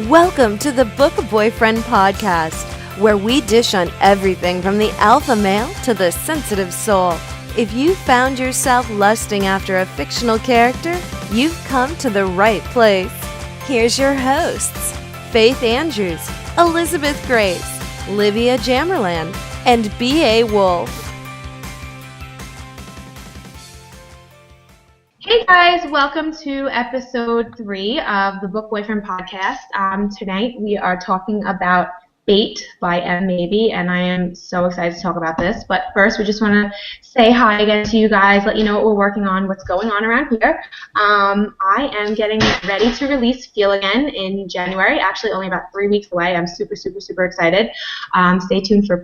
Welcome to the Book Boyfriend podcast, where we dish on everything from the alpha male to the sensitive soul. If you found yourself lusting after a fictional character, you've come to the right place. Here's your hosts, Faith Andrews, Elizabeth Grace, Livia Jamerland, and B.A. Wolf. Hey guys, welcome to episode 3 of the Book Boyfriend podcast. Tonight we are talking about Bait by Mabie, and I am so excited to talk about this. But first, we just want to say hi again to you guys, let you know what we're working on, what's going on around here. I am getting ready to release Feel Again in January, actually only about 3 weeks away. I'm super excited. Stay tuned for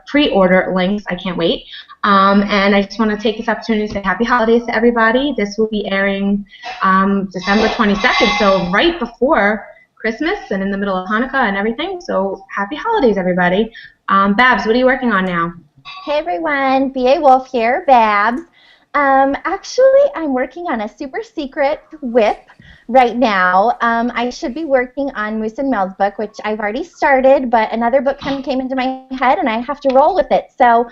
pre-order links. I can't wait. And I just want to take this opportunity to say happy holidays to everybody. This will be airing December 22nd, so right before Christmas and in the middle of Hanukkah and everything. So happy holidays, everybody. Babs, what are you working on now? Hey everyone, B.A. Wolf here, Babs. Actually, I'm working on a super secret whip right now. I should be working on Moose and Mel's book, which I've already started, but another book kind of came into my head and I have to roll with it. So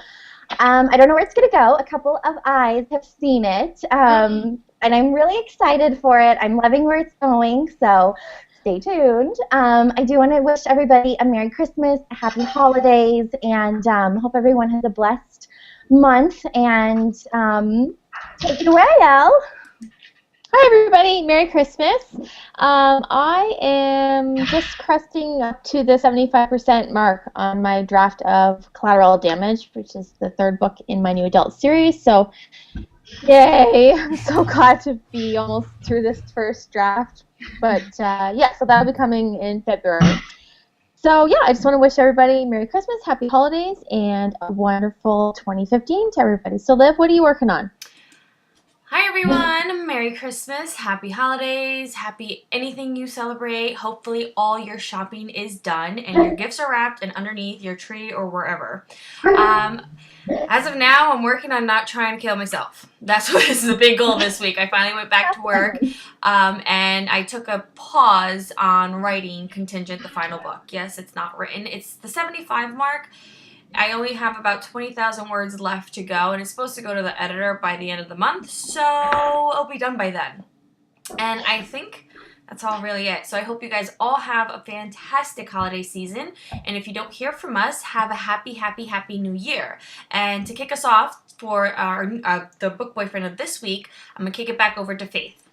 I don't know where it's going to go. A couple of eyes have seen it, and I'm really excited for it. I'm loving where it's going, so stay tuned. I do want to wish everybody a Merry Christmas, a Happy Holidays, and hope everyone has a blessed month. And take it away, Elle. Hi everybody, Merry Christmas. I am just cresting up to the 75% mark on my draft of Collateral Damage, which is the third book in my new adult series. So, yay! I'm so glad to be almost through this first draft. But yeah, so that'll be coming in February. So yeah, I just want to wish everybody Merry Christmas, Happy Holidays, and a wonderful 2015 to everybody. So Liv, what are you working on? Hi everyone, Merry Christmas, Happy Holidays, happy anything you celebrate. Hopefully all your shopping is done and your gifts are wrapped and underneath your tree or wherever. As of now, I'm working on not trying to kill myself. That's what is the big goal this week. I finally went back to work and I took a pause on writing Contingent, the final book. Yes, it's not written. It's the 75 mark. I only have about 20,000 words left to go, and it's supposed to go to the editor by the end of the month, so it'll be done by then. And I think that's all really it. So I hope you guys all have a fantastic holiday season, and if you don't hear from us, have a happy new year. And to kick us off for our the book boyfriend of this week, I'm going to kick it back over to Faith.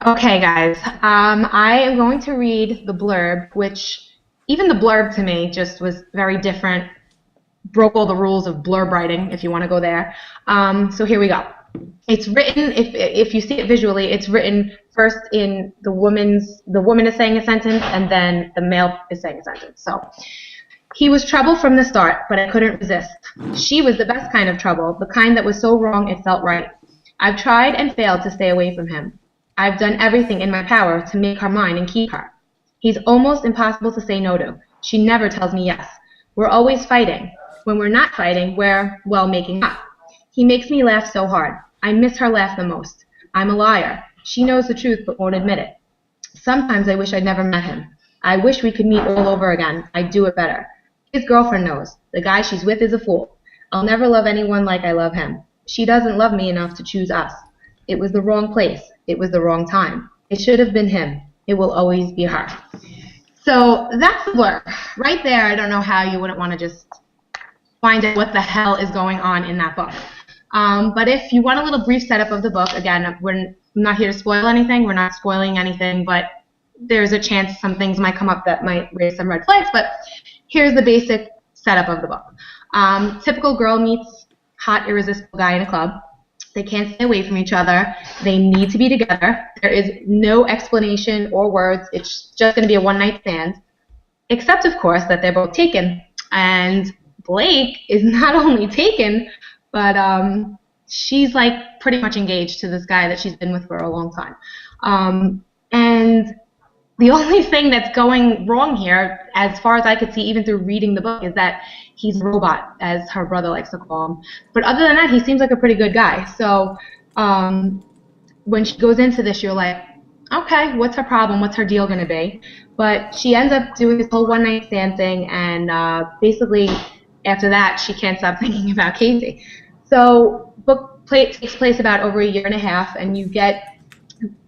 Okay, guys. I am going to read the blurb, which even the blurb to me just was very different, broke all the rules of blurb writing, if you want to go there. So here we go. It's written, if you see it visually, it's written first in the woman is saying a sentence, and then the male is saying a sentence. So, he was trouble from the start, but I couldn't resist. She was the best kind of trouble, the kind that was so wrong it felt right. I've tried and failed to stay away from him. I've done everything in my power to make her mine and keep her. He's almost impossible to say no to. She never tells me yes. We're always fighting. When we're not fighting, we're, well, making up. He makes me laugh so hard. I miss her laugh the most. I'm a liar. She knows the truth but won't admit it. Sometimes I wish I'd never met him. I wish we could meet all over again. I'd do it better. His girlfriend knows. The guy she's with is a fool. I'll never love anyone like I love him. She doesn't love me enough to choose us. It was the wrong place. It was the wrong time. It should have been him. It will always be her. So that's the blurb. Right there, I don't know how you wouldn't want to just find out what the hell is going on in that book. But if you want a little brief setup of the book, again, we're not here to spoil anything. We're not spoiling anything, but there's a chance some things might come up that might raise some red flags. But here's the basic setup of the book. Typical girl meets hot, irresistible guy in a club. They can't stay away from each other. They need to be together. There is no explanation or words. It's just going to be a one-night stand. Except, of course, that they're both taken. And Blake is not only taken, but she's like pretty much engaged to this guy that she's been with for a long time. And the only thing that's going wrong here, as far as I could see even through reading the book, is that he's a robot, as her brother likes to call him. But other than that, he seems like a pretty good guy. So when she goes into this, you're like, okay, what's her problem? What's her deal going to be? But she ends up doing this whole one night stand thing, and basically after that, she can't stop thinking about Casey. So takes place about over a year and a half, and you get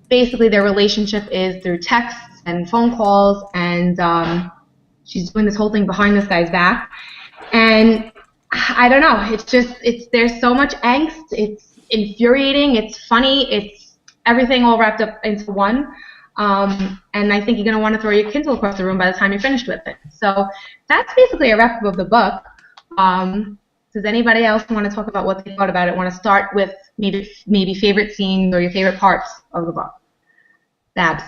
basically their relationship is through texts and phone calls, and she's doing this whole thing behind this guy's back. And I don't know, there's so much angst. It's infuriating, it's funny, it's everything all wrapped up into one. And I think you're going to want to throw your Kindle across the room by the time you're finished with it. So that's basically a wrap up of the book. Does anybody else want to talk about what they thought about it? Want to start with maybe favorite scenes or your favorite parts of the book? Babs.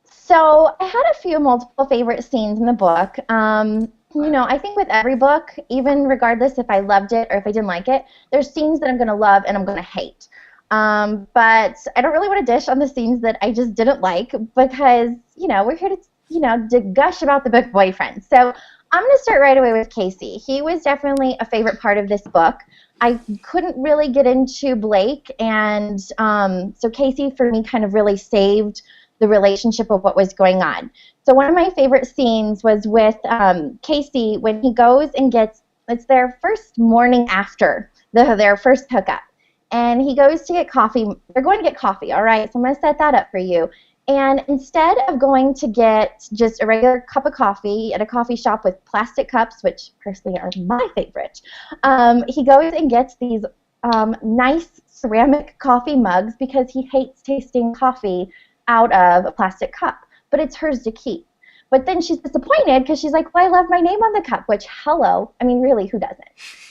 So I had a few multiple favorite scenes in the book. I think with every book, even regardless if I loved it or if I didn't like it, there's scenes that I'm going to love and I'm going to hate. But I don't really want to dish on the scenes that I just didn't like because, we're here to gush about the book Boyfriend. So I'm going to start right away with Casey. He was definitely a favorite part of this book. I couldn't really get into Blake, and so Casey, for me, kind of really saved the relationship of what was going on. So one of my favorite scenes was with Casey when he goes and it's their first morning after their first hookup. And he goes to get coffee. They're going to get coffee, all right? So I'm going to set that up for you. And instead of going to get just a regular cup of coffee at a coffee shop with plastic cups, which personally are my favorite, he goes and gets these nice ceramic coffee mugs because he hates tasting coffee out of a plastic cup. But it's hers to keep. But then she's disappointed because she's like, well, I love my name on the cup, which, hello, I mean, really, who doesn't?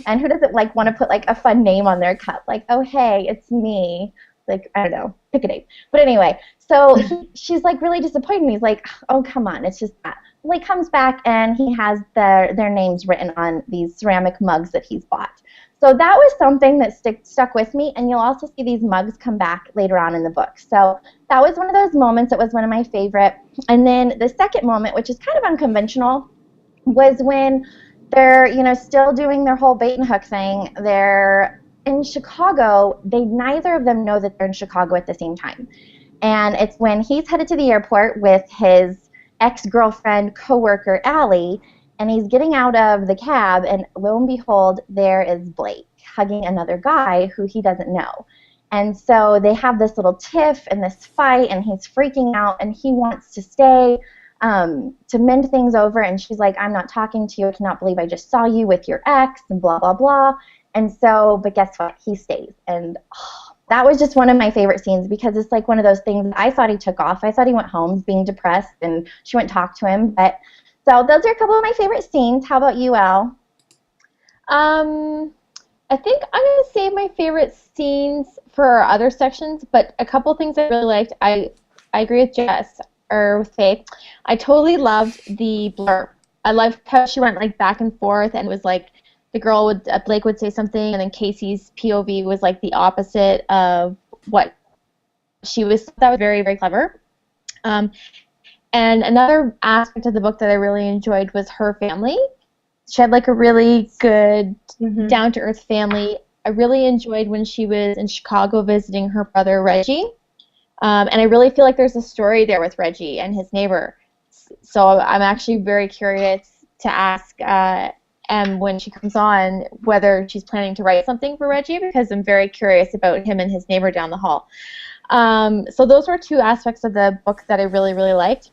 And who doesn't, want to put, a fun name on their cup? Oh, hey, it's me. I don't know, pick a name. But anyway, so she's, really disappointed. And he's like, oh, come on, it's just that. Well, he comes back, and he has their names written on these ceramic mugs that he's bought. So that was something that stuck with me, and you'll also see these mugs come back later on in the book. So that was one of those moments that was one of my favorite. And then the second moment, which is kind of unconventional, was when they're, still doing their whole bait and hook thing. They're in Chicago. Neither of them know that they're in Chicago at the same time. And it's when he's headed to the airport with his ex-girlfriend, coworker, Allie, and he's getting out of the cab, and lo and behold, there is Blake hugging another guy who he doesn't know. And so they have this little tiff and this fight, and he's freaking out, and he wants to stay to mend things over. And she's like, I'm not talking to you. I cannot believe I just saw you with your ex, and blah, blah, blah. And so, but guess what? He stays. And that was just one of my favorite scenes because it's one of those things I thought he took off. I thought he went home being depressed, and she went and talked to him. But so those are a couple of my favorite scenes. How about you, Al? I think I'm going to save my favorite scenes for our other sections, but a couple things I really liked. I agree with Jess, or with Faith. I totally loved the blurb. I loved how she went back and forth, and it was Blake would say something, and then Casey's POV was the opposite of what she was. That was very, very clever. And another aspect of the book that I really enjoyed was her family. She had a really good, down-to-earth family. I really enjoyed when she was in Chicago visiting her brother Reggie. And I really feel there's a story there with Reggie and his neighbor. So I'm actually very curious to ask Em when she comes on whether she's planning to write something for Reggie, because I'm very curious about him and his neighbor down the hall. So those were two aspects of the book that I really, really liked.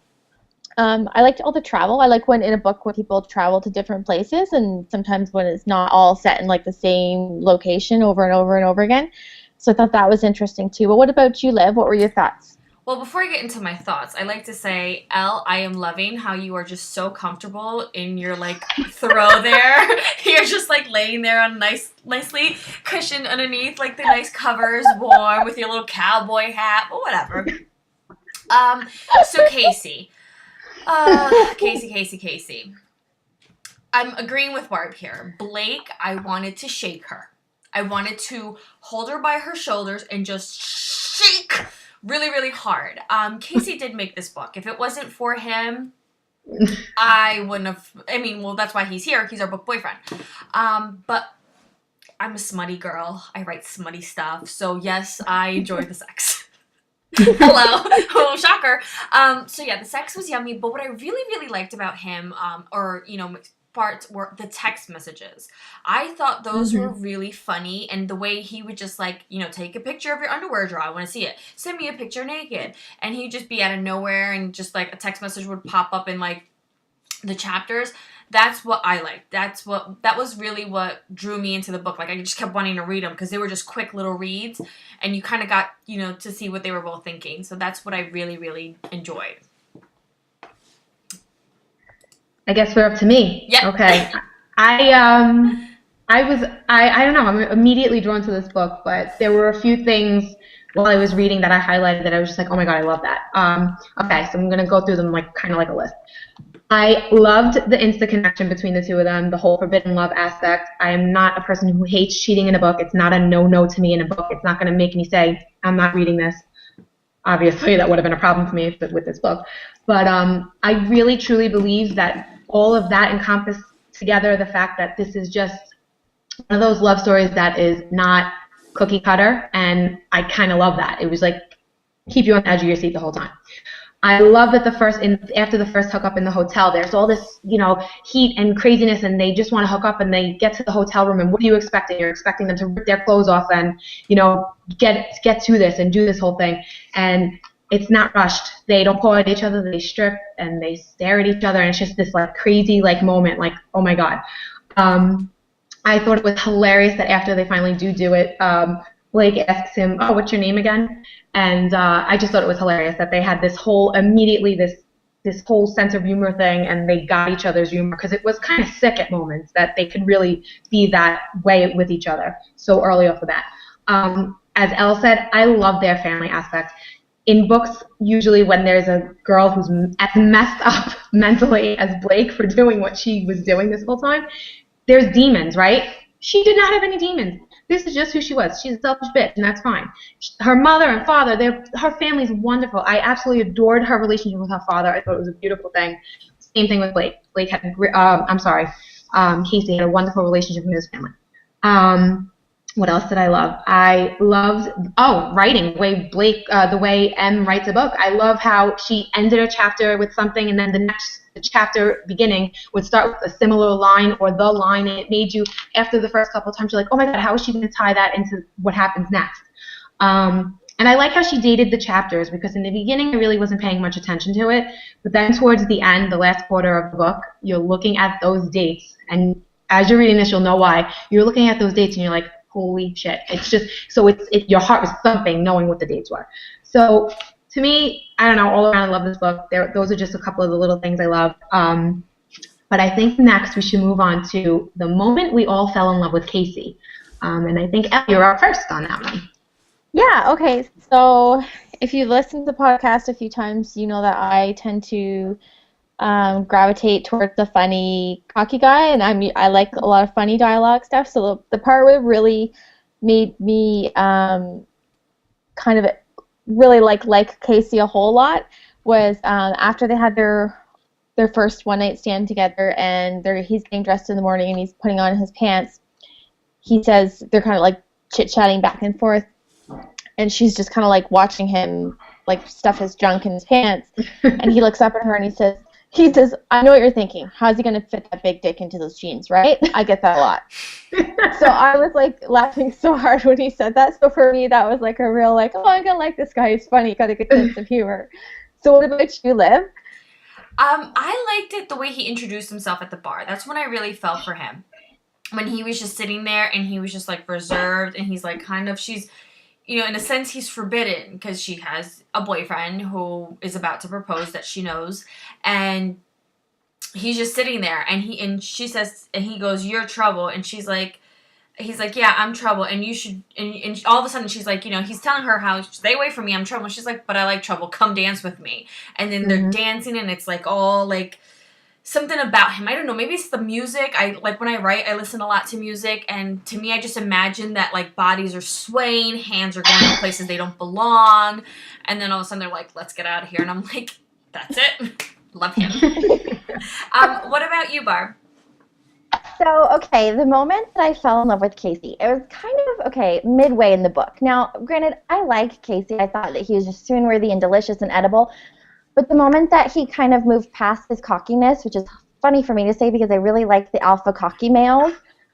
I liked all the travel. I like when in a book when people travel to different places, and sometimes when it's not all set in the same location over and over and over again. So I thought that was interesting too. But what about you, Liv? What were your thoughts? Well, before I get into my thoughts, I like to say, Elle, I am loving how you are just so comfortable in your throw there. You're just laying there on nicely cushioned underneath the nice covers, warm with your little cowboy hat, or whatever. So Casey. Casey. I'm agreeing with Barb here. Blake, I wanted to shake her. I wanted to hold her by her shoulders and just shake really, really hard. Casey did make this book. If it wasn't for him, I wouldn't have. That's why he's here. He's our book boyfriend. But I'm a smutty girl. I write smutty stuff. So yes, I enjoy the sex. Hello. Oh, shocker. So yeah, the sex was yummy, but what I really, really liked about him, parts were the text messages. I thought those were really funny, and the way he would just like, take a picture of your underwear drawer. I want to see it. Send me a picture naked. And he'd just be out of nowhere, and just like a text message would pop up in like the chapters. That's what I liked. That was really what drew me into the book. Like I just kept wanting to read them because they were just quick little reads, and you kind of got, to see what they were both thinking. So that's what I really, really enjoyed. I guess we're up to me. Yeah. Okay. I don't know, I'm immediately drawn to this book, but there were a few things while I was reading that I highlighted that I was just like, oh my God, I love that. Okay, so I'm going to go through them like kind of like a list. I loved the instant connection between the two of them, the whole forbidden love aspect. I am not a person who hates cheating in a book. It's not a no-no to me in a book. It's not going to make me say, I'm not reading this. Obviously, that would have been a problem for me with this book. But I really, truly believe that all of that encompassed together the fact that this is just one of those love stories that is not cookie cutter, and I kind of love that. It was like keep you on the edge of your seat the whole time. I love that after the first hookup in the hotel, there's all this, heat and craziness, and they just want to hook up, and they get to the hotel room, and what are you expecting? You're expecting them to rip their clothes off and, get to this and do this whole thing, and it's not rushed. They don't pull at each other, they strip, and they stare at each other, and it's just this, like, crazy, like, moment, like, oh my God. I thought it was hilarious that after they finally do it, Blake asks him, oh, what's your name again? And I just thought it was hilarious that they had this whole sense of humor thing, and they got each other's humor, because it was kind of sick at moments that they could really be that way with each other so early off the bat. As Elle said, I love their family aspect. In books, usually when there's a girl who's as messed up mentally as Blake for doing what she was doing this whole time, there's demons, right? She did not have any demons. This is just who she was. She's a selfish bitch, and that's fine. Her mother and father, her family's wonderful. I absolutely adored her relationship with her father. I thought it was a beautiful thing. Same thing with Blake. Casey had a wonderful relationship with his family. What else did I love? I loved, writing, the way M writes a book. I love how she ended a chapter with something, and then the next chapter beginning would start with a similar line or the line, and it made you, after the first couple of times, you're like, oh my God, how is she going to tie that into what happens next? And I like how she dated the chapters, because in the beginning I really wasn't paying much attention to it, but then towards the end, the last quarter of the book, you're looking at those dates, and as you're reading this, you'll know why. You're looking at those dates and you're like, holy shit. It's just, so your heart was thumping knowing what the dates were. So to me, I don't know, all around I love this book. Those are just a couple of the little things I love. But I think next we should move on to the moment we all fell in love with Casey. And I think, Elle, you're up first on that one. Yeah, okay. So if you listen to the podcast a few times, you know that I tend to gravitate towards the funny, cocky guy, and I like a lot of funny dialogue stuff. So the part where it really made me kind of really like Casey a whole lot was after they had their first one night stand together, and he's getting dressed in the morning and he's putting on his pants. He says they're kind of like chit chatting back and forth, and she's just kind of like watching him like stuff his junk in his pants, and he looks up at her and he says, I know what you're thinking. How's he going to fit that big dick into those jeans, right? I get that a lot. So I was, like, laughing so hard when he said that. So for me, that was, like, a real, like, oh, I'm going to like this guy. He's funny. Got a good sense of humor. So what about you, Liv? I liked it the way he introduced himself at the bar. That's when I really fell for him. When he was just sitting there and he was just, like, reserved, and he's, like, she's... in a sense, he's forbidden because she has a boyfriend who is about to propose that she knows, and he's just sitting there, and she says, and he goes, "You're trouble," and he's like, "Yeah, I'm trouble, and you should," and all of a sudden she's like, he's telling her how, "Stay away from me, I'm trouble." She's like, "But I like trouble. Come dance with me," and then they're dancing, and it's like all like. Something about him. I don't know. Maybe it's the music. When I write, I listen a lot to music, and to me, I just imagine that like bodies are swaying, hands are going to places they don't belong, and then all of a sudden they're like, "Let's get out of here," and I'm like, "That's it." Love him. What about you, Barb? So, okay, the moment that I fell in love with Casey, it was kind of, okay, midway in the book. Now, granted, I like Casey. I thought that he was just swoon-worthy and delicious and edible. But the moment that he kind of moved past his cockiness, which is funny for me to say because I really like the alpha cocky males,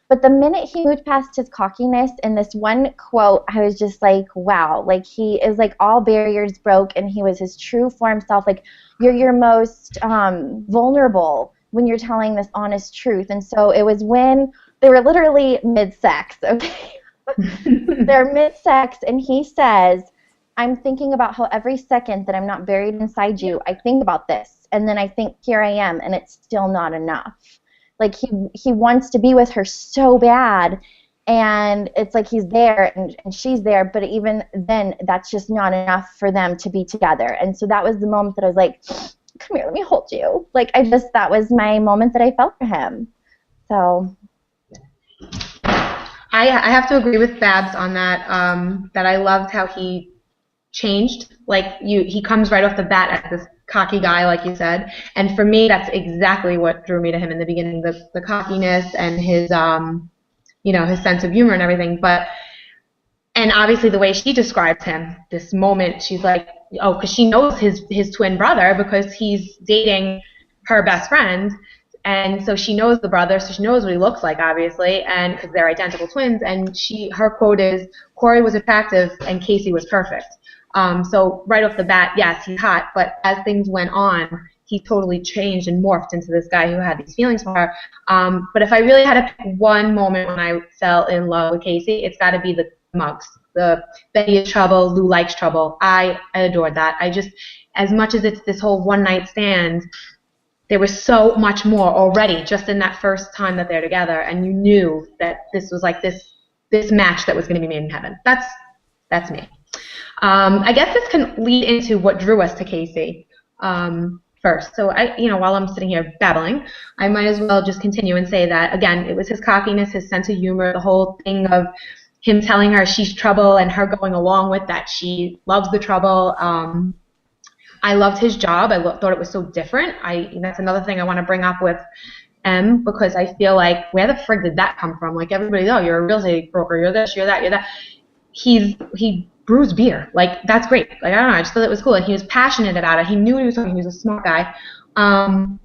but the minute he moved past his cockiness in this one quote, I was just like, wow, like he is like all barriers broke and he was his true form self. Like you're your most vulnerable when you're telling this honest truth. And so it was when they were literally mid-sex, okay? They're mid-sex and he says, I'm thinking about how every second that I'm not buried inside you, I think about this. And then I think, here I am, and it's still not enough. Like, he wants to be with her so bad, and it's like he's there and she's there, but even then, that's just not enough for them to be together. And so that was the moment that I was like, come here, let me hold you. Like, that was my moment that I felt for him. So... I have to agree with Babs on that, that I loved how he changed. Like he comes right off the bat as this cocky guy, like you said. And for me, that's exactly what drew me to him in the beginning, the cockiness and his, his sense of humor and everything. And obviously the way she describes him, this moment, she's like, oh, because she knows his twin brother because he's dating her best friend. And so she knows the brother, so she knows what he looks like, obviously, and because they're identical twins. And her quote is, Corey was attractive and Casey was perfect. So right off the bat, yes, he's hot, but as things went on, he totally changed and morphed into this guy who had these feelings for her. But if I really had to pick one moment when I fell in love with Casey, it's got to be the mugs. The Betty is trouble, Lou likes trouble. I adored that. As much as it's this whole one-night stand, there was so much more already just in that first time that they're together, and you knew that this was like this match that was going to be made in heaven. That's me. I guess this can lead into what drew us to Casey first. So while I'm sitting here babbling, I might as well just continue and say that again, it was his cockiness, his sense of humor, the whole thing of him telling her she's trouble and her going along with that she loves the trouble. I loved his job. I thought it was so different. That's another thing I want to bring up with M, because I feel like, where the frig did that come from? Like, everybody, oh, you're a real estate broker, you're this, you're that, you're that. He brews beer. Like, that's great. Like, I don't know, I just thought it was cool. And he was passionate about it. He knew what he was talking. He was a smart guy. And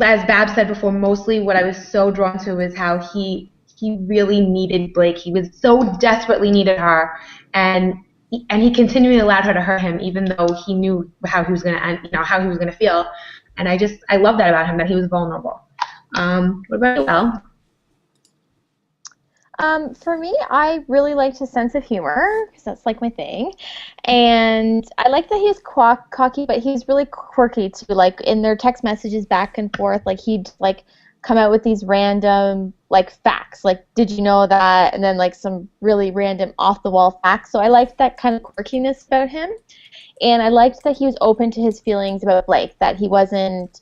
as Bab said before, mostly what I was so drawn to is how he really needed Blake. He was so desperately needed her, and he continually allowed her to hurt him, even though he knew how he was going to end, how he was going to feel. And I love that about him, that he was vulnerable. What about you, Elle? For me, I really liked his sense of humor, because that's like my thing. And I like that he's cocky, but he's really quirky too. Like in their text messages back and forth, like he'd like come out with these random like facts, like did you know that, and then like some really random off the wall facts. So I liked that kind of quirkiness about him, and I liked that he was open to his feelings about Blake, that he wasn't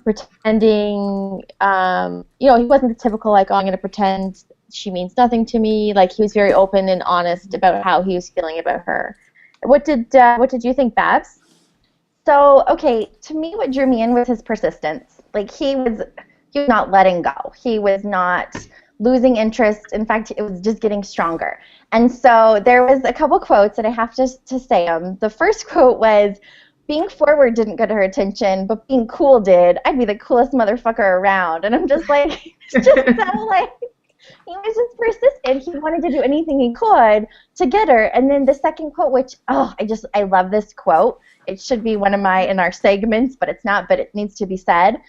pretending, he wasn't the typical like, oh, I'm gonna pretend she means nothing to me. Like he was very open and honest about how he was feeling about her. What did you think, Babs? So, okay, to me what drew me in was his persistence. Like he was not letting go. He was not losing interest. In fact, it was just getting stronger. And so there was a couple quotes that I have to say them. The first quote was, being forward didn't get her attention, but being cool did. I'd be the coolest motherfucker around. And I'm just like, it's just so like, he was just persistent. He wanted to do anything he could to get her. And then the second quote, which, I love this quote. It should be one of in our segments, but it's not, but it needs to be said.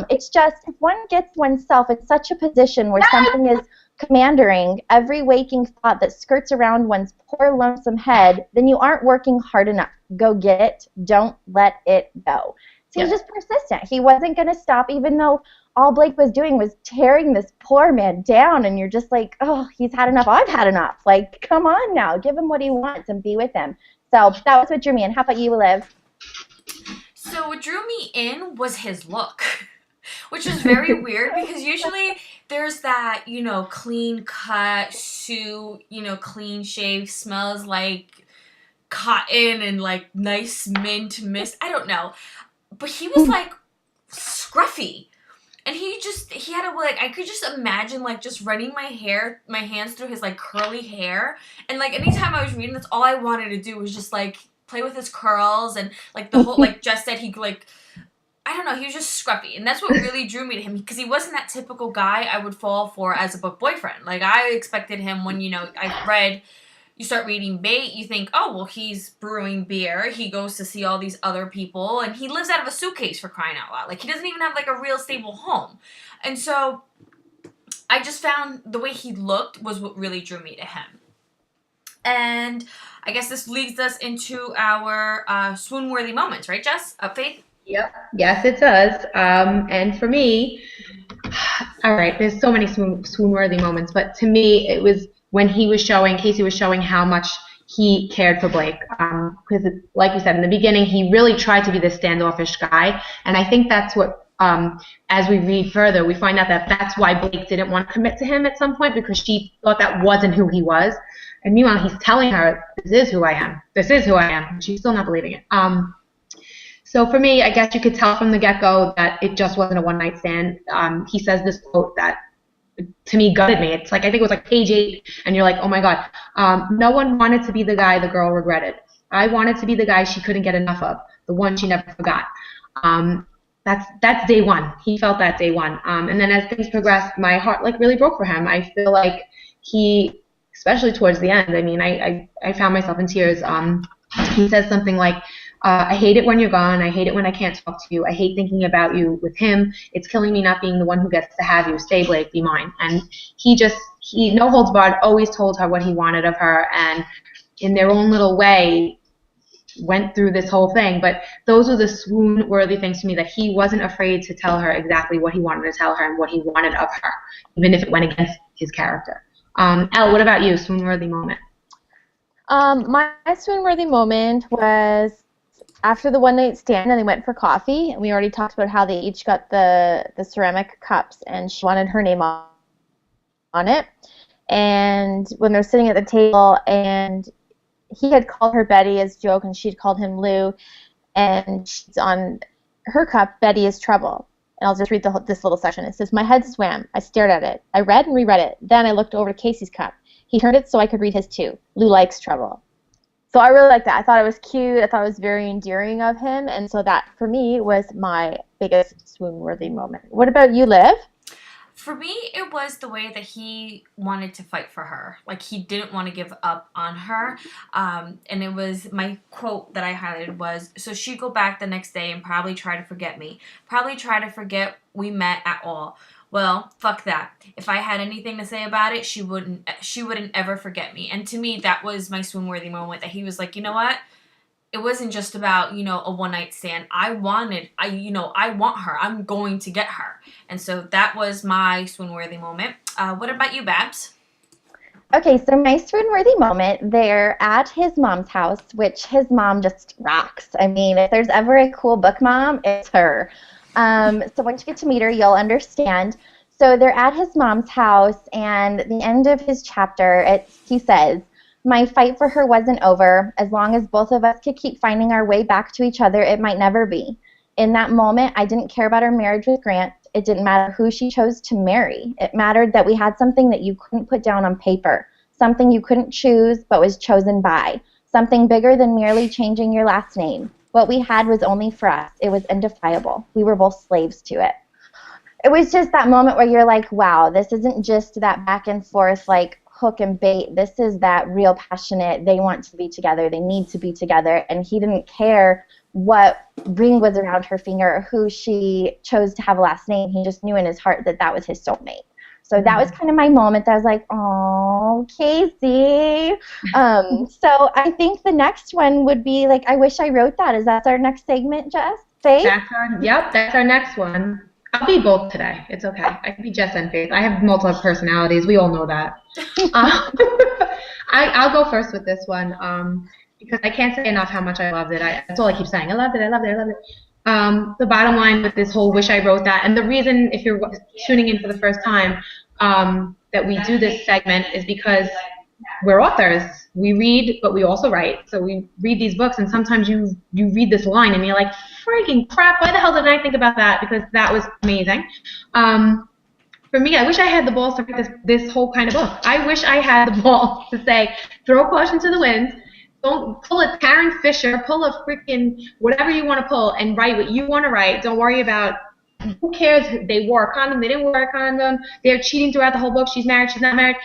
It's just, if one gets oneself in such a position where something is commanding every waking thought that skirts around one's poor lonesome head, then you aren't working hard enough. Go get it. Don't let it go. So he was just persistent. He wasn't going to stop, even though all Blake was doing was tearing this poor man down, and you're just like, oh, he's had enough. I've had enough. Like, come on now. Give him what he wants and be with him. So that was what drew me in. How about you, Liv? So what drew me in was his look, which is very weird because usually there's that, clean cut suit, clean shave, smells like cotton and like nice mint mist. I don't know. But he was like scruffy. And he had a, like, I could just imagine, like, just running my hands through his, like, curly hair. And, like, anytime I was reading this, all I wanted to do was just, like, play with his curls. And, like, the whole, like, Jess said, he, like, I don't know, he was just scruffy. And that's what really drew me to him, because he wasn't that typical guy I would fall for as a book boyfriend. Like, I expected him when, you know, you start reading Bait, you think, oh, well, he's brewing beer, he goes to see all these other people, and he lives out of a suitcase, for crying out loud. Like, he doesn't even have, like, a real stable home. And so I just found the way he looked was what really drew me to him. And I guess this leads us into our swoon-worthy moments, right, Jess? Faith? Yep. Yes, it does. And for me, all right, there's so many swoon-worthy moments, but to me, it was when Casey was showing how much he cared for Blake. Because, like you said, in the beginning, he really tried to be this standoffish guy. And I think that's what, as we read further, we find out that that's why Blake didn't want to commit to him at some point, because she thought that wasn't who he was. And meanwhile, he's telling her, this is who I am. This is who I am. And she's still not believing it. So for me, I guess you could tell from the get-go that it just wasn't a one-night stand. He says this quote that, to me, gutted me. It's like, I think it was like page 8, and you're like, oh my God. No one wanted to be the guy the girl regretted. I wanted to be the guy she couldn't get enough of, the one she never forgot. That's day one. He felt that day one. And then as things progressed, my heart like really broke for him. I feel like he, especially towards the end, I mean, I found myself in tears. He says something like, I hate it when you're gone. I hate it when I can't talk to you. I hate thinking about you with him. It's killing me not being the one who gets to have you. Stay, Blake, be mine. And he no holds barred, always told her what he wanted of her, and in their own little way went through this whole thing. But those were the swoon-worthy things to me, that he wasn't afraid to tell her exactly what he wanted to tell her and what he wanted of her, even if it went against his character. Elle, what about you, swoon-worthy moment? My swoon-worthy moment was after the one-night stand, and they went for coffee, and we already talked about how they each got the ceramic cups, and she wanted her name on it. And when they're sitting at the table, and he had called her Betty as a joke, and she'd called him Lou, and she's on her cup, Betty is trouble. And I'll just read this little section. It says, my head swam. I stared at it. I read and reread it. Then I looked over to Casey's cup. He turned it so I could read his too. Lou likes trouble. So I really liked that. I thought it was cute. I thought it was very endearing of him. And so that, for me, was my biggest swoon-worthy moment. What about you, Liv? For me, it was the way that he wanted to fight for her. Like, he didn't want to give up on her. And it was, my quote that I highlighted was, so she'd go back the next day and probably try to forget me. Probably try to forget we met at all. Well, fuck that. If I had anything to say about it, she wouldn't ever forget me. And to me, that was my swoon-worthy moment, that he was like, you know what? It wasn't just about, a one-night stand. I want her. I'm going to get her. And so that was my swoon-worthy moment. What about you, Babs? Okay, so my swoon-worthy moment, they're at his mom's house, which his mom just rocks. I mean, if there's ever a cool book mom, it's her. So once you get to meet her, you'll understand. So they're at his mom's house, and at the end of his chapter, he says, my fight for her wasn't over. As long as both of us could keep finding our way back to each other, it might never be. In that moment, I didn't care about our marriage with Grant. It didn't matter who she chose to marry. It mattered that we had something that you couldn't put down on paper, something you couldn't choose but was chosen by, something bigger than merely changing your last name. What we had was only for us. It was indefinable. We were both slaves to it. It was just that moment where you're like, wow, this isn't just that back and forth like hook and bait. This is that real passionate, they want to be together, they need to be together, and he didn't care what ring was around her finger or who she chose to have a last name. He just knew in his heart that that was his soulmate. So that was kind of my moment that I was like, oh, Casey. So I think the next one would be like, I wish I wrote that. Is that our next segment, Jess? Faith? That's our next one. I'll be both today. It's okay. I can be Jess and Faith. I have multiple personalities. We all know that. I'll go first with this one because I can't say enough how much I loved it. That's all I keep saying. I loved it. The bottom line with this whole wish I wrote that, and the reason, if you're tuning in for the first time, that we do this segment is because we're authors. We read, but we also write. So we read these books, and sometimes you read this line, and you're like, freaking crap, why the hell didn't I think about that? Because that was amazing. For me, I wish I had the balls to write this whole kind of book. I wish I had the balls to say, throw caution to the wind, don't pull a Karen Fisher, pull a freaking whatever you want to pull, and write what you want to write. Don't worry about, who cares, they wore a condom, they didn't wear a condom, they're cheating throughout the whole book, she's married, she's not married.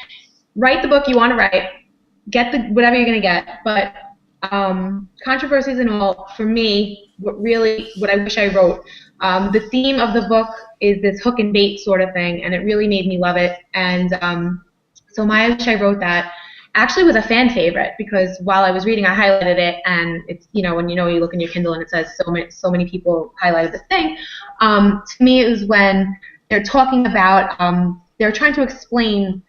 Write the book you want to write, get whatever you're going to get, but controversies and all, for me, what I wish I wrote, the theme of the book is this hook and bait sort of thing, and it really made me love it. And so I wish I wrote that actually was a fan favorite, because while I was reading, I highlighted it, and it's, when you look in your Kindle and it says so many people highlighted this thing. To me, it was when they're talking about, they're trying to explain.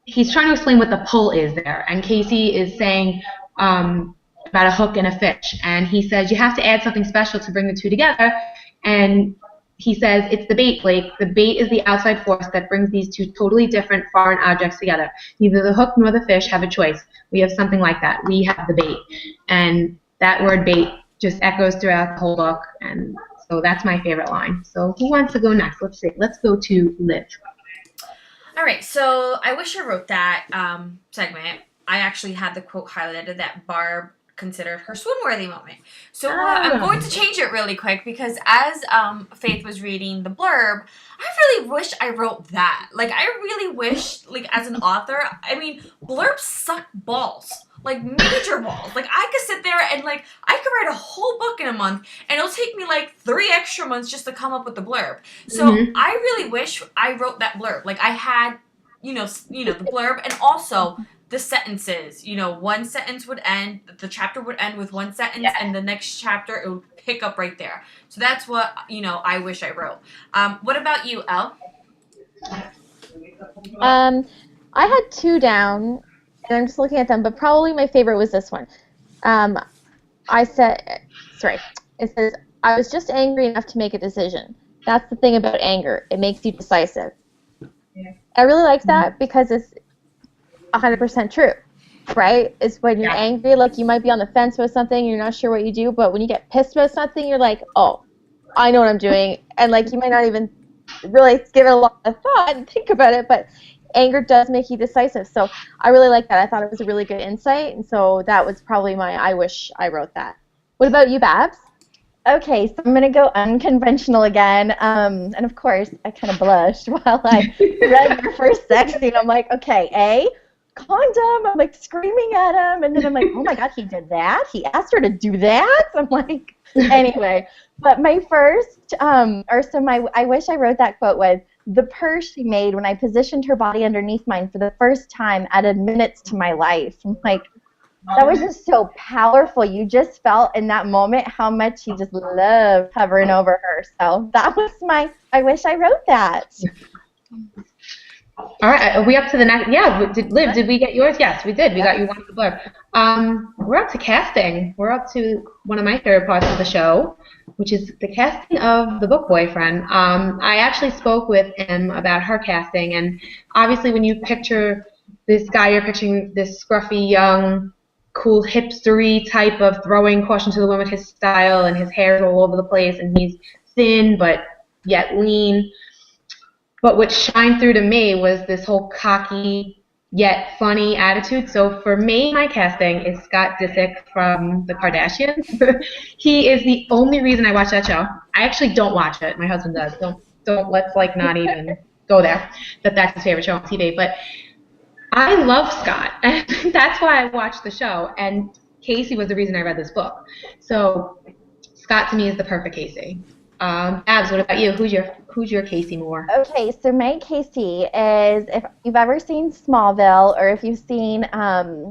He's trying to explain what the pull is there, and Casey is saying about a hook and a fish, and he says you have to add something special to bring the two together, and he says it's the bait, Blake. The bait is the outside force that brings these two totally different foreign objects together. Neither the hook nor the fish have a choice. We have something like that. We have the bait, and that word bait just echoes throughout the whole book, and so that's my favorite line. So who wants to go next? Let's see. Let's go to Liv. All right, so I wish I wrote that segment. I actually had the quote highlighted that Barb considered her swoon-worthy moment. So I'm going to change it really quick, because as Faith was reading the blurb, I really wish I wrote that. Like, I really wish, like, as an author, I mean, blurbs suck balls. Like, major balls. Like, I could sit there and, like, I could write a whole book in a month, and it'll take me, like, 3 extra months just to come up with the blurb. So I really wish I wrote that blurb. Like, I had, the blurb, and also the sentences. One sentence would end, the chapter would end with one sentence, and the next chapter, it would pick up right there. So that's what, I wish I wrote. What about you, Elle? I had 2 down, and I'm just looking at them, but probably my favorite was this one. It says, I was just angry enough to make a decision. That's the thing about anger. It makes you decisive. Yeah. I really like that, because it's 100% true, right? It's when you're angry, like, you might be on the fence about something, you're not sure what you do, but when you get pissed about something, you're like, oh, I know what I'm doing, and, like, you might not even really give it a lot of thought and think about it, but anger does make you decisive. So I really like that. I thought it was a really good insight, and so that was probably my I wish I wrote that. What about you, Babs? Okay, so I'm going to go unconventional again. And of course, I kind of blushed while I read your first sex scene. I'm like, okay, condom. I'm like screaming at him. And then I'm like, oh my God, he did that? He asked her to do that? I'm like, anyway. But my first, I wish I wrote that quote was, the purr she made when I positioned her body underneath mine for the first time added minutes to my life. I'm like, that was just so powerful. You just felt in that moment how much he just loved hovering over her. So that was I wish I wrote that. All right, are we up to the next? Yeah, Liv, did we get yours? Yes, we did. We got you one of the blurb. We're up to casting. We're up to one of my favorite parts of the show, which is the casting of the book boyfriend. I actually spoke with him about her casting, and obviously when you picture this guy, you're picturing this scruffy, young, cool, hipstery type of throwing caution to the wind with his style, and his hair's all over the place, and he's thin but yet lean. But what shined through to me was this whole cocky yet funny attitude. So for me, my casting is Scott Disick from The Kardashians. He is the only reason I watch that show. I actually don't watch it. My husband does. Don't let's like not even go there. That's his favorite show on TV. But I love Scott, and that's why I watched the show. And Casey was the reason I read this book. So Scott to me is the perfect Casey. Abs, what about you? Who's your Casey Moore? Okay, so my Casey is, if you've ever seen Smallville or if you've seen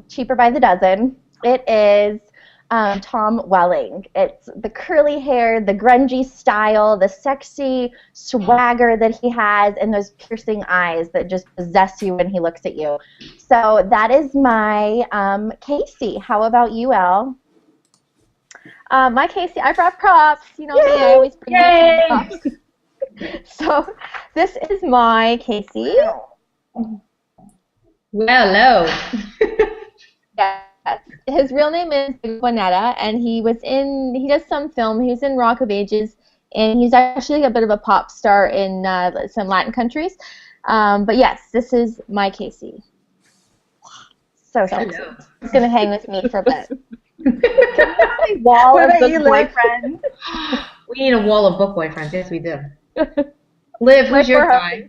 Cheaper by the Dozen, it is Tom Welling. It's the curly hair, the grungy style, the sexy swagger that he has, and those piercing eyes that just possess you when he looks at you. So that is my Casey. How about you, Elle? My Casey, I brought props. You know me, I always bring props. So this is my Casey. Well, hello. Yes. His real name is Juanetta, and he does some film. He was in Rock of Ages, and he's actually a bit of a pop star in some Latin countries. But yes, this is my Casey. So Hello. He's going to hang with me for a bit. Wall What of about book you, Liv? boyfriends. We need a wall of book boyfriends. Yes, we do. Liv, who's your guy?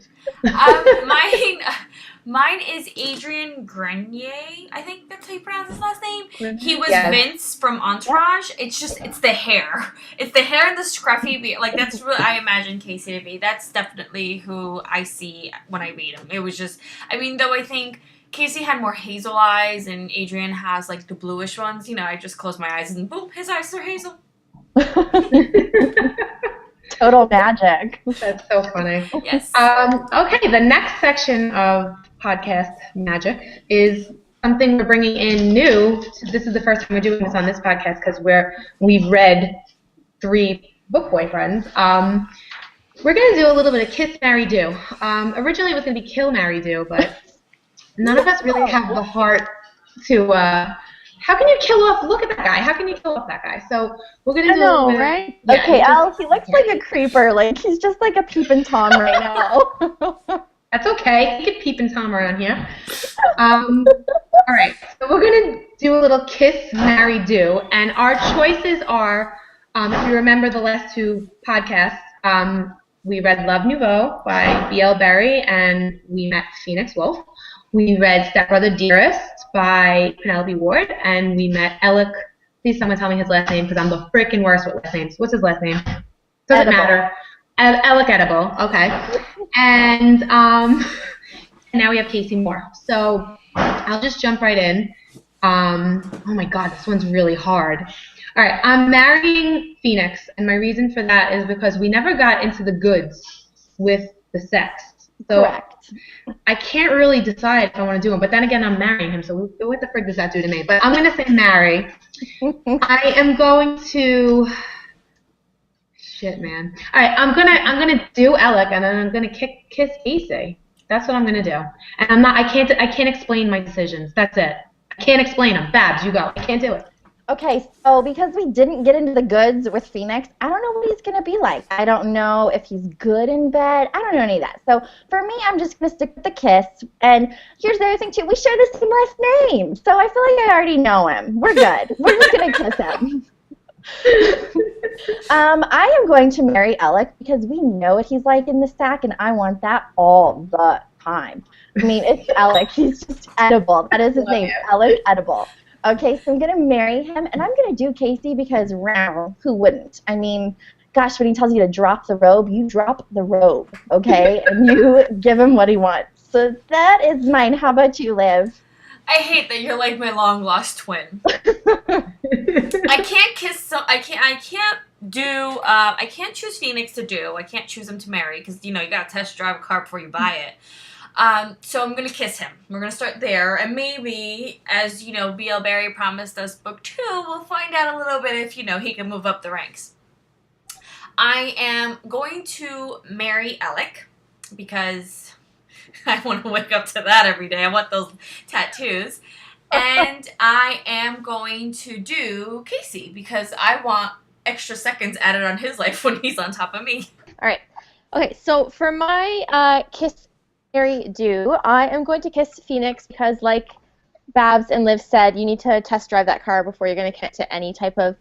Mine is Adrian Grenier. I think that's how you pronounce his last name. He was Yes. Vince from Entourage. It's the hair. It's the hair and the scruffy beard. Like, that's what I imagine Casey to be. That's definitely who I see when I read him. It was just, though I think Casey had more hazel eyes and Adrian has, like, the bluish ones. I just close my eyes and boom, his eyes are hazel. Total magic. That's so funny. Yes. Okay, the next section of podcast magic is something we're bringing in new. This is the first time we're doing this on this podcast because we've read 3 book boyfriends. We're going to do a little bit of kiss, marry, do. Originally it was going to be kill, marry, do, but none of us really have the heart to. How can you kill off? Look at that guy. How can you kill off that guy? So we're gonna do. I know, right? Yeah, Okay, he looks like a creeper. Like he's just like a peeping Tom right now. That's okay. You can peep and Tom around here. All right. So we're gonna do a little kiss, marry, do, and our choices are. If you remember the last 2 podcasts, we read Love Nouveau by B.L. Berry, and we met Phoenix Wolf. We read Stepbrother Dearest by Penelope Ward, and we met Alec. Please someone tell me his last name because I'm the freaking worst with last names. What's his last name? Doesn't matter. Alec Edible. Okay. And now we have Casey Moore. So I'll just jump right in. Oh my God, this one's really hard. All right, I'm marrying Phoenix, and my reason for that is because we never got into the goods with the sex. So Correct. I can't really decide if I want to do him, but then again, I'm marrying him, so what the frick does that do to me? But I'm going to say marry. I am going to... Shit, man. All right, I'm gonna do Alec, and then I'm gonna kiss Casey. That's what I'm gonna do. And I can't explain my decisions. That's it. I can't explain them. Babs, you go. I can't do it. Okay, so because we didn't get into the goods with Phoenix, I don't know what he's going to be like. I don't know if he's good in bed. I don't know any of that. So for me, I'm just going to stick with the kiss. And here's the other thing, too. We share the same last name. So I feel like I already know him. We're good. We're just going to kiss him. I am going to marry Alec because we know what he's like in the sack, and I want that all the time. I mean, it's Alec. He's just edible. That is his name, Alec Edible. Okay, so I'm going to marry him, and I'm going to do Casey because, wow, who wouldn't? I mean, gosh, when he tells you to drop the robe, you drop the robe, okay? And you give him what he wants. So that is mine. How about you, Liv? I hate that you're like my long lost twin. I can't choose Phoenix to do. I can't choose him to marry because, you gotta test drive a car before you buy it. So I'm gonna kiss him. We're gonna start there, and maybe, as B.L. Berry promised us book 2, we'll find out a little bit if he can move up the ranks. I am going to marry Alec because I want to wake up to that every day. I want those tattoos, and I am going to do Casey because I want extra seconds added on his life when he's on top of me. All right. Okay. So for my kiss, marry, do, I am going to kiss Phoenix because, like Babs and Liv said, you need to test drive that car before you're going to commit to any type of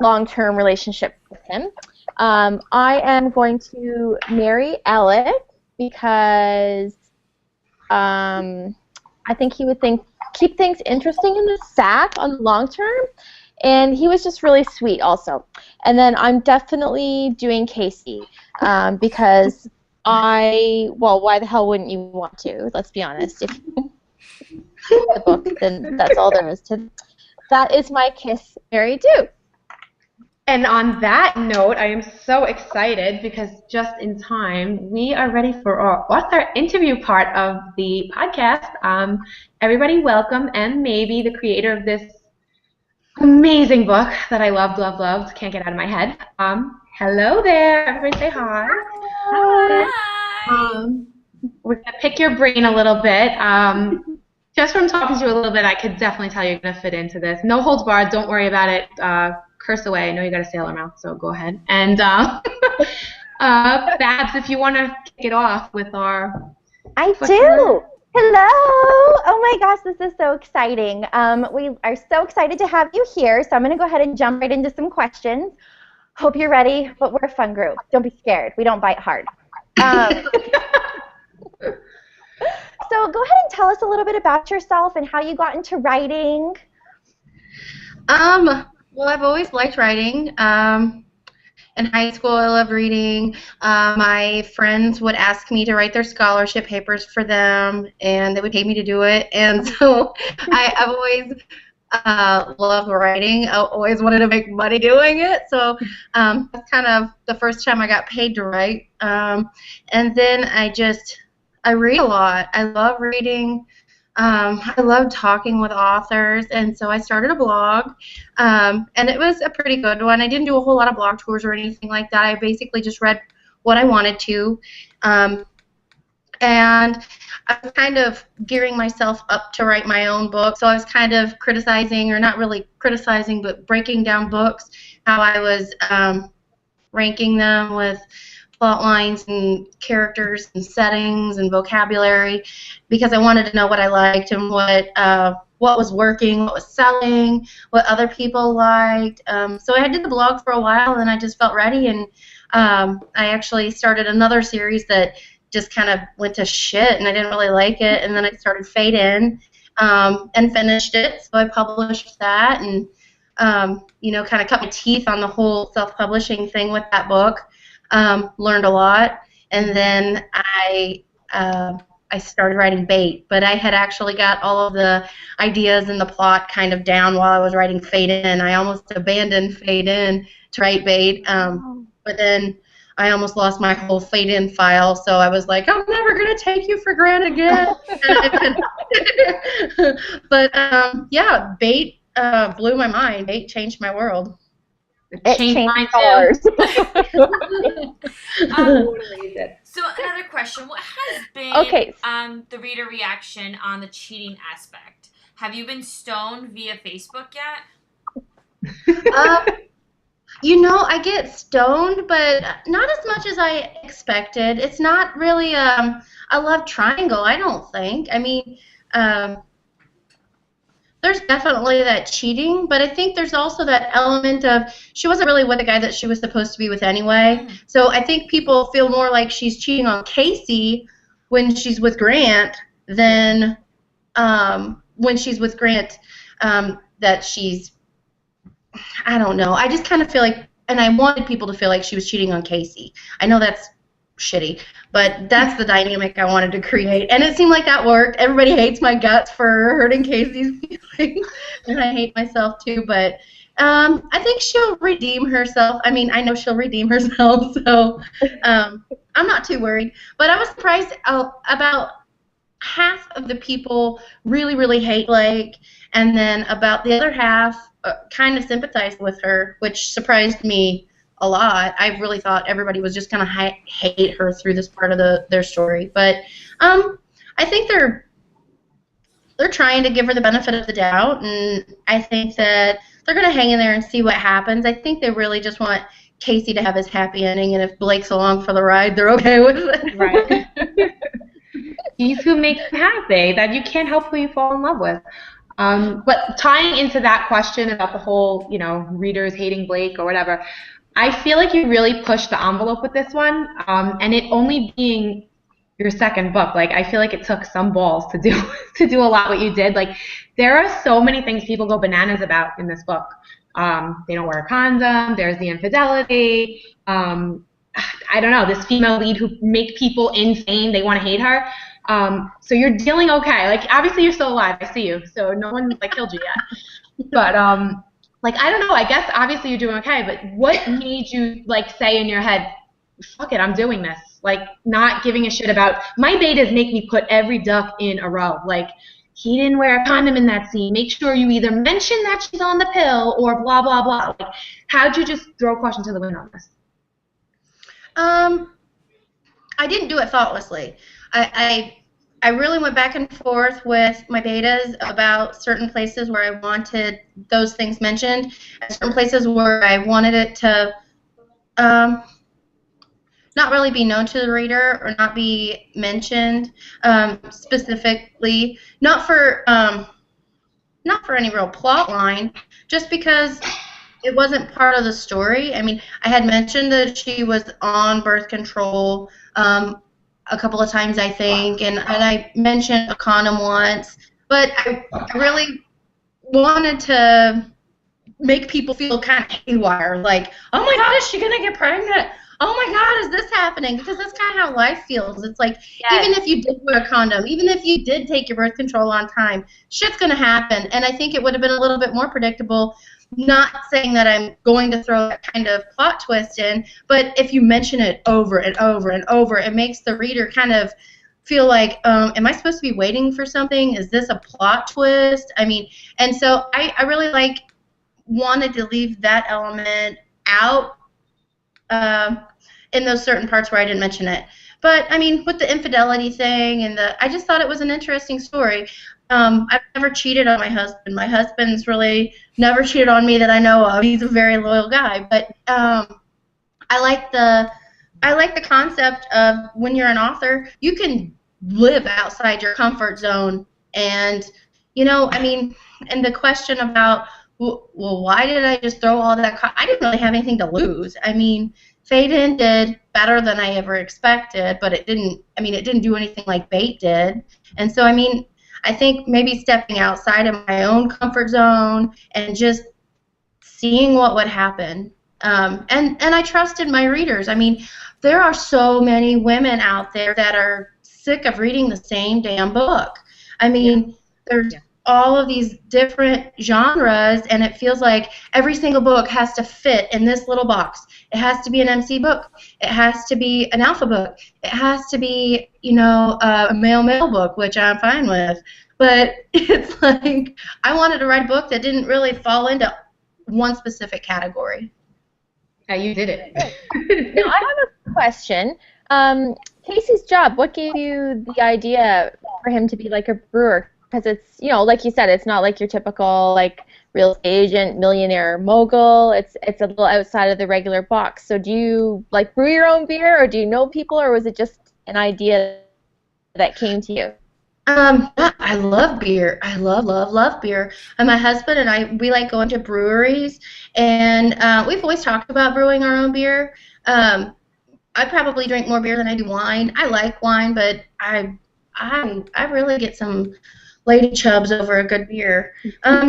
long-term relationship with him. I am going to marry Alec because I think he would keep things interesting in the sack on the long term, and he was just really sweet also. And then I'm definitely doing Casey because why the hell wouldn't you want to? Let's be honest. If you read the book, then that's all there is to. That is my kiss, marry, do. And on that note, I am so excited because just in time, we are ready for our interview part of the podcast. Everybody welcome Mabie, the creator of this amazing book that I loved, can't get out of my head. Hello there. Everybody say hi. Hi. We're going to pick your brain a little bit. just from talking to you a little bit, I could definitely tell you're going to fit into this. No holds barred. Don't worry about it. Curse away. I know you got a sailor mouth, so go ahead. And Babs, if you want to kick it off with our... I do. Hello. Oh my gosh, this is so exciting. We are so excited to have you here. So I'm going to go ahead and jump right into some questions. Hope you're ready, but we're a fun group. Don't be scared. We don't bite hard. So go ahead and tell us a little bit about yourself and how you got into writing. Well, I've always liked writing. In high school, I loved reading. My friends would ask me to write their scholarship papers for them, and they would pay me to do it. And so I've always loved writing. I always wanted to make money doing it. So that's kind of the first time I got paid to write. And then I read a lot. I love reading. I love talking with authors, and so I started a blog, and it was a pretty good one. I didn't do a whole lot of blog tours or anything like that. I basically just read what I wanted to, and I was kind of gearing myself up to write my own book, so I was kind of criticizing, or not really criticizing, but breaking down books, how I was ranking them with plot lines and characters and settings and vocabulary, because I wanted to know what I liked and what was working, what was selling, what other people liked. So I did the blog for a while, and I just felt ready, and I actually started another series that just kind of went to shit, and I didn't really like it, and then I started Fade In and finished it, so I published that, and kind of cut my teeth on the whole self-publishing thing with that book. Learned a lot, and then I started writing Bait, but I had actually got all of the ideas and the plot kind of down while I was writing Fade In. I almost abandoned Fade In to write Bait, but then I almost lost my whole Fade In file, so I was like, I'm never going to take you for granted again. But yeah, Bait blew my mind. Bait changed my world. It changed ours. So another question: what has been the reader reaction on the cheating aspect? Have you been stoned via Facebook yet? I get stoned, but not as much as I expected. It's not really a love triangle, I don't think. I mean, there's definitely that cheating, but I think there's also that element of she wasn't really with the guy that she was supposed to be with anyway. So I think people feel more like she's cheating on Casey when she's with Grant than when she's with Grant that she's, I don't know. I just kind of feel like, and I wanted people to feel like she was cheating on Casey. I know that's shitty, but that's the dynamic I wanted to create, and it seemed like that worked. Everybody hates my guts for hurting Casey's feelings, and I hate myself too, but I think she'll redeem herself. I mean, I know she'll redeem herself, so I'm not too worried, but I was surprised about half of the people really, really hate Blake, and then about the other half kind of sympathized with her, which surprised me a lot. I really thought everybody was just going to hate her through this part of their story, but I think they're trying to give her the benefit of the doubt, and I think that they're going to hang in there and see what happens. I think they really just want Casey to have his happy ending, and if Blake's along for the ride, they're okay with it. Right. He's who makes you happy, that you can't help who you fall in love with. But tying into that question about the whole, readers hating Blake or whatever, I feel like you really pushed the envelope with this one, and it only being your second book, like I feel like it took some balls to do a lot what you did. Like there are so many things people go bananas about in this book. They don't wear a condom. There's the infidelity. I don't know, this female lead who make people insane. They want to hate her. So you're dealing okay. Like obviously you're still alive. I see you. So no one killed you yet. But I don't know. I guess obviously you're doing okay. But what made you say in your head, fuck it, I'm doing this? Like not giving a shit about my betas make me put every duck in a row. Like he didn't wear a condom in that scene. Make sure you either mention that she's on the pill or blah blah blah. Like how'd you just throw caution to the wind on this? I didn't do it thoughtlessly. I I really went back and forth with my betas about certain places where I wanted those things mentioned, and certain places where I wanted it to um, not really be known to the reader or not be mentioned specifically, not for any real plot line, just because it wasn't part of the story. I mean, I had mentioned that she was on birth control a couple of times, I think, and I mentioned a condom once, but I really wanted to make people feel kind of haywire, like, oh my God, is she going to get pregnant? Oh my God, is this happening? Because that's kind of how life feels. It's like, even if you did wear a condom, even if you did take your birth control on time, shit's going to happen. And I think it would have been a little bit more predictable, not saying that I'm going to throw that kind of plot twist in, but if you mention it over and over and over, it makes the reader kind of feel like, am I supposed to be waiting for something? Is this a plot twist? I mean, and so I really wanted to leave that element out in those certain parts where I didn't mention it. But I mean, with the infidelity thing and I just thought it was an interesting story. I've never cheated on my husband. My husband's really never cheated on me that I know of. He's a very loyal guy. But I like the concept of when you're an author, you can live outside your comfort zone. And I mean, and the question about, well, why did I just throw all that? I didn't really have anything to lose. I mean, Faden did better than I ever expected, but it didn't do anything like Bait did. And so, I mean, I think maybe stepping outside of my own comfort zone and just seeing what would happen. And I trusted my readers. I mean, there are so many women out there that are sick of reading the same damn book. I mean, there's all of these different genres, and it feels like every single book has to fit in this little box. It has to be an MC book. It has to be an alpha book. It has to be, a male book, which I'm fine with. But it's like I wanted to write a book that didn't really fall into one specific category. Yeah, you did it. Now, I have a question. Casey's job, what gave you the idea for him to be like a brewer? Because it's, like you said, it's not like your typical real estate agent, millionaire mogul. It's a little outside of the regular box. So do you brew your own beer, or do you know people, or was it just an idea that came to you? I love beer. I love beer. And my husband and I, we like going to breweries, and we've always talked about brewing our own beer. I probably drink more beer than I do wine. I like wine, but I really get some lady chubs over a good beer.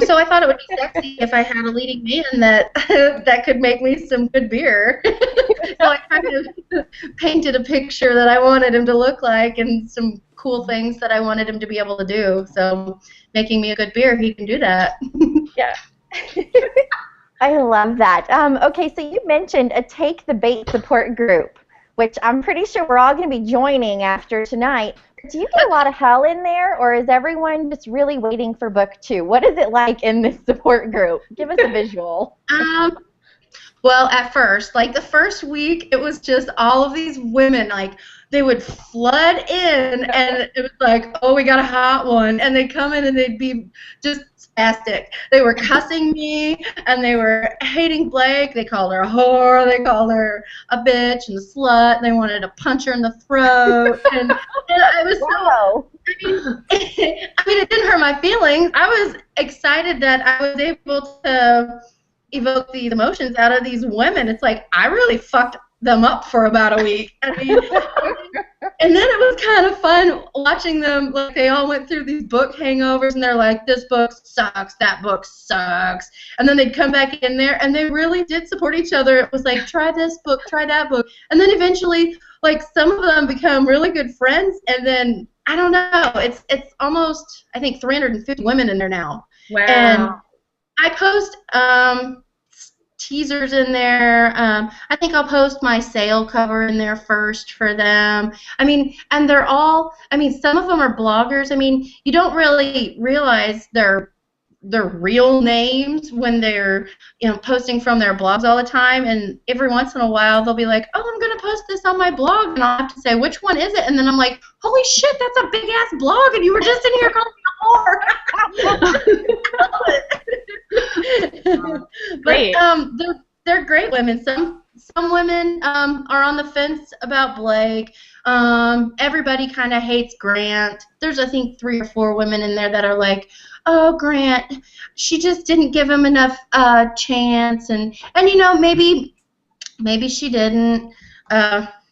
So I thought it would be sexy if I had a leading man that could make me some good beer. So I kind of painted a picture that I wanted him to look like and some cool things that I wanted him to be able to do. So making me a good beer, he can do that. Yeah. I love that. Okay, so you mentioned a Take the Bait support group, which I'm pretty sure we're all going to be joining after tonight. Do you get a lot of hell in there, or is everyone just really waiting for book 2? What is it like in this support group? Give us a visual. Well, at first, the first week, it was just all of these women, they would flood in, and it was like, oh, we got a hot one, and they'd come in and they'd be just spastic. They were cussing me, and they were hating Blake. They called her a whore. They called her a bitch and a slut. And they wanted to punch her in the throat. And I was it didn't hurt my feelings. I was excited that I was able to evoke these emotions out of these women. It's like I really fucked them up for about a week. I mean, and then it was kind of fun watching them. They all went through these book hangovers, and they're like, this book sucks, that book sucks. And then they'd come back in there, and they really did support each other. It was like, try this book, try that book. And then eventually, some of them become really good friends, and then, I don't know, it's almost, I think, 350 women in there now. Wow. And I post teasers in there. I think I'll post my sale cover in there first for them. I mean, and they're all, some of them are bloggers. I mean, you don't really realize they're their real names when they're posting from their blogs all the time, and every once in a while they'll be like, oh, I'm gonna post this on my blog, and I'll have to say which one is it, and then I'm like, holy shit, that's a big ass blog, and you were just in here calling me a whore. Great. But they're great women. Some women are on the fence about Blake. Everybody kind of hates Grant. There's, I think, 3 or 4 women in there that are like, oh, Grant, she just didn't give him enough chance, and maybe she didn't.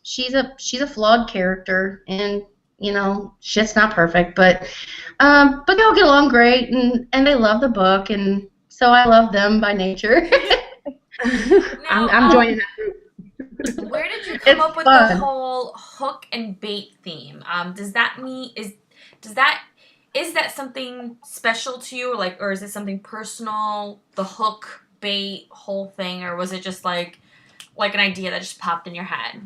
She's a flawed character, and shit's not perfect, but they all get along great, and they love the book, and so I love them by nature. Now, I'm joining that group. Where did you come up with the whole hook and bait theme? Is that something special to you, or is it something personal? The hook, bait, whole thing, or was it just like an idea that just popped in your head?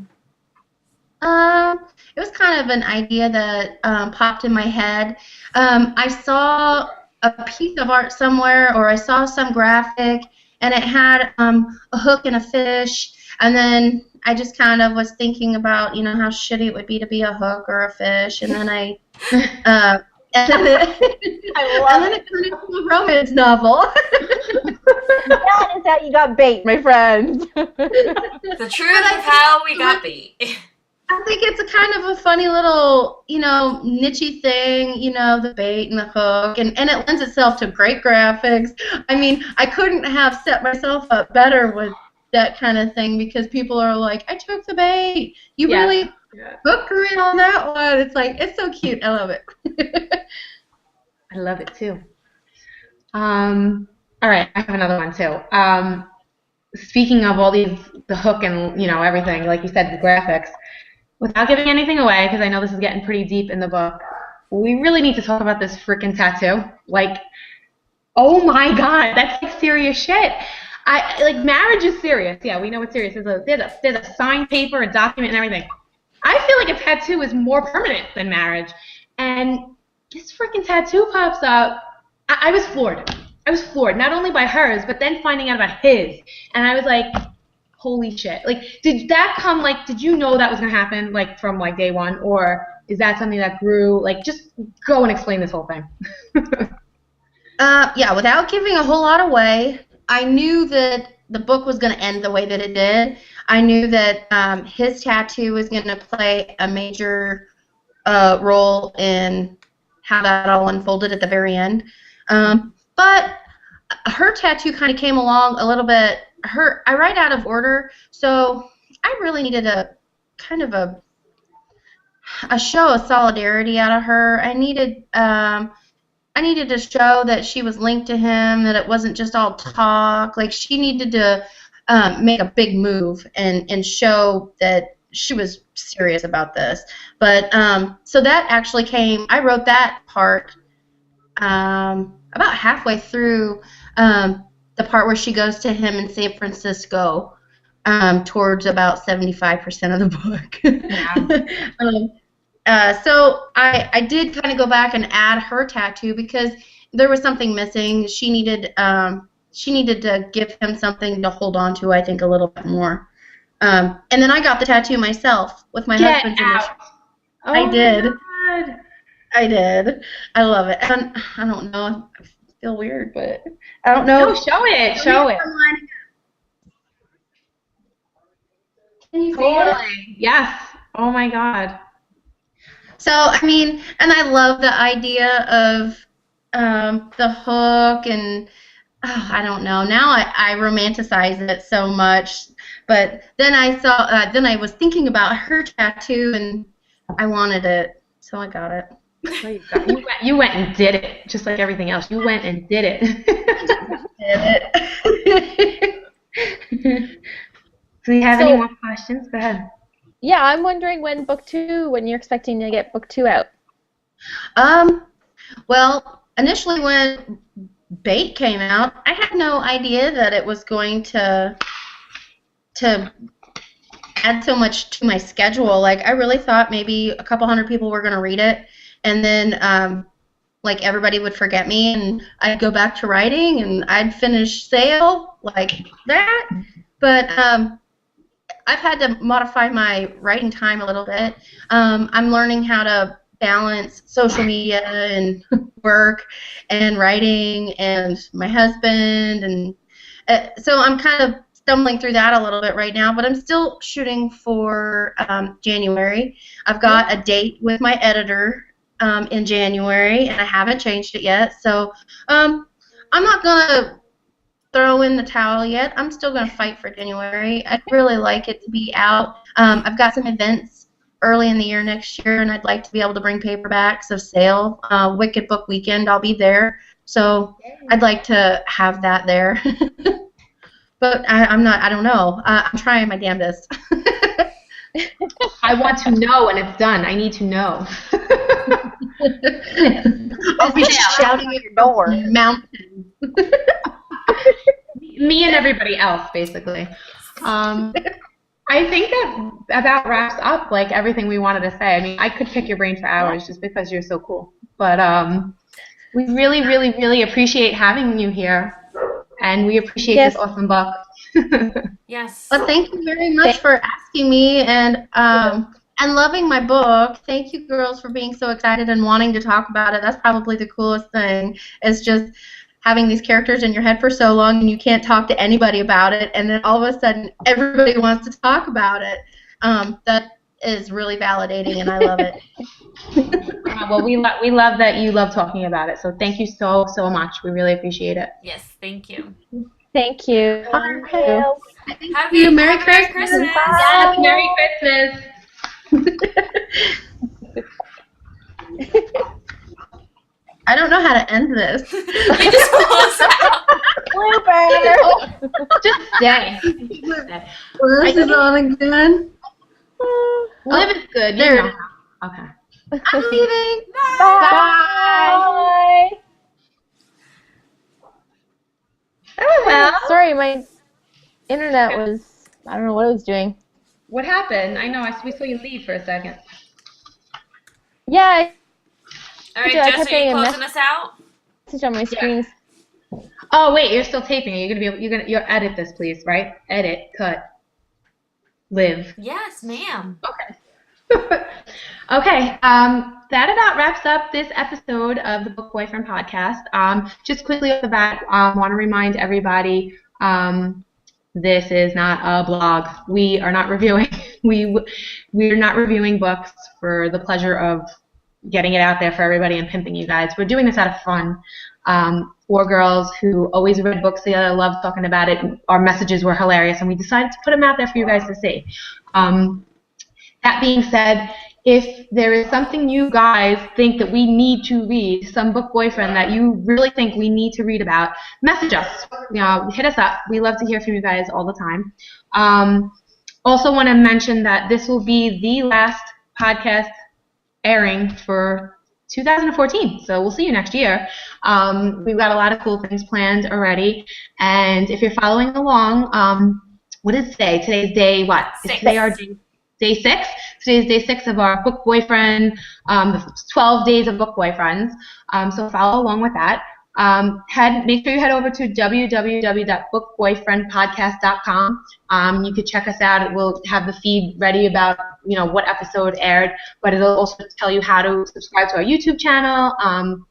It was kind of an idea that popped in my head. I saw a piece of art somewhere, or I saw some graphic, and it had a hook and a fish, and then I just kind of was thinking about, how shitty it would be to be a hook or a fish, and then and then it turned into a romance novel. That is how you got bait, my friends. The truth of how we got bait. I think it's a kind of a funny little, niche-y thing, the bait and the hook, and it lends itself to great graphics. I mean, I couldn't have set myself up better with that kind of thing, because people are like, I took the bait. You really hooked her in on that one. It's like, it's so cute. I love it. I love it too. All right, I have another one too. Speaking of all the hook and everything, like you said, the graphics. Without giving anything away, because I know this is getting pretty deep in the book, we really need to talk about this freaking tattoo. Like, oh my God, that's like serious shit. Marriage is serious. Yeah, we know it's serious. There's a signed paper, a document, and everything. I feel like a tattoo is more permanent than marriage. And this freaking tattoo pops up. I was floored. Not only by hers, but then finding out about his. And I was like, holy shit. Did that come, did you know that was going to happen, from, day one? Or is that something that grew? Just go and explain this whole thing. Yeah, without giving a whole lot away, I knew that the book was going to end the way that it did. I knew that his tattoo was going to play a major role in how that all unfolded at the very end. But her tattoo kind of came along a little bit. I write out of order, so I really needed a kind of a show of solidarity out of her. I needed to show that she was linked to him, that it wasn't just all talk. She needed to make a big move and show that she was serious about this. But so that actually came. I wrote that part about halfway through. The part where she goes to him in San Francisco, towards about 75% of the book. Yeah. So I did kind of go back and add her tattoo because there was something missing. She needed to give him something to hold on to, I think, a little bit more. And then I got the tattoo myself with my husband's initials. Oh, I did. God. I did. I love it. And I don't know. I feel weird, but I don't know. No, show it. Show it. Can you see Totally. it? Yes. Oh my God. So, I mean, and I love the idea of the hook, and I don't know. Now I romanticize it so much. But then then I was thinking about her tattoo, and I wanted it, so I got it. You went and did it, just like everything else. You went and did it. Do you have any more questions? Go ahead. Yeah, I'm wondering when you're expecting to get book 2 out. Well, initially when Bait came out, I had no idea that it was going to add so much to my schedule. I really thought maybe a couple hundred people were going to read it, and then like everybody would forget me and I'd go back to writing and I'd finish Sale like that. But I've had to modify my writing time a little bit. I'm learning how to balance social media and work and writing and my husband, and so I'm kind of stumbling through that a little bit right now, but I'm still shooting for January. I've got a date with my editor in January, and I haven't changed it yet, so I'm not going to throw in the towel yet. I'm still going to fight for January. I'd really like it to be out. I've got some events early in the year next year, and I'd like to be able to bring paperbacks of Sale. Wicked Book Weekend, I'll be there. So I'd like to have that there. But I don't know. I'm trying my damnedest. I want to know when it's done. I need to know. I'll be shouting at your door. Mountain. Me and everybody else, basically. I think that about wraps up like everything we wanted to say. I mean, I could pick your brain for hours just because you're so cool. But we really, really, really appreciate having you here, and we appreciate this awesome book. Yes. Well, thank you very much for asking me and loving my book. Thank you, girls, for being so excited and wanting to talk about it. That's probably the coolest thing. Is just having these characters in your head for so long and you can't talk to anybody about it, and then all of a sudden everybody wants to talk about it. That is really validating, and I love it. Well, we love that you love talking about it, so thank you so much. We really appreciate it. Yes, thank you. Thank you. Thank you. Have you Merry Merry Christmas. Christmas. Yes, Merry Christmas. I don't know how to end this. We just close out. Blooper. Just stay. Well, this is on again. Live is good. You There. know. Okay. I'm leaving. Bye. Oh, well. Sorry, my internet was, I don't know what it was doing. What happened? I know. We saw you leave for a second. Yeah, All right, I Jess, kept are you getting a closing us out? message on my screen. Oh wait, you're still taping. You're edit this, please, right? Edit, cut, live. Yes, ma'am. Okay. Okay. That about wraps up this episode of the Book Boyfriend podcast. Just quickly off the bat, want to remind everybody, this is not a blog. We are not reviewing. We're not reviewing books for the pleasure of getting it out there for everybody and pimping you guys. We're doing this out of fun. Four girls who always read books together, love talking about it. Our messages were hilarious, and we decided to put them out there for you guys to see. That being said, if there is something you guys think that we need to read, some book boyfriend that you really think we need to read about, message us. Hit us up. We love to hear from you guys all the time. Also want to mention that this will be the last podcast airing for 2014, so we'll see you next year. We've got a lot of cool things planned already, and if you're following along, what is today? Today's day what? Is today our day 6? Today's day 6 of our book boyfriend, the 12 days of book boyfriends. So follow along with that. Make sure you head over to www.bookboyfriendpodcast.com. You could check us out. We'll have the feed ready about what episode aired, but it'll also tell you how to subscribe to our YouTube channel.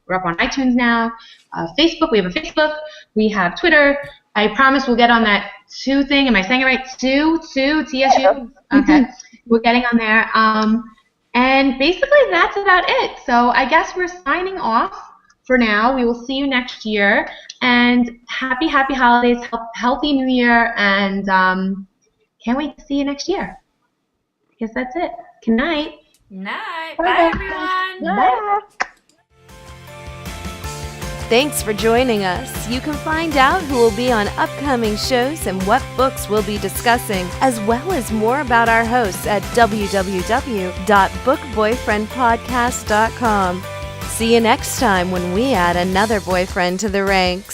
We're up on iTunes now. Facebook, we have a Facebook. We have Twitter. I promise we'll get on that Sue thing. Am I saying it right? Sue, TSU. Okay, we're getting on there. And basically that's about it. So I guess we're signing off. For now, we will see you next year, and happy holidays, healthy new year, and can't wait to see you next year. I guess that's it. Good night. Night. Bye, everyone. Bye. Thanks for joining us. You can find out who will be on upcoming shows and what books we'll be discussing, as well as more about our hosts at www.bookboyfriendpodcast.com. See you next time when we add another boyfriend to the ranks.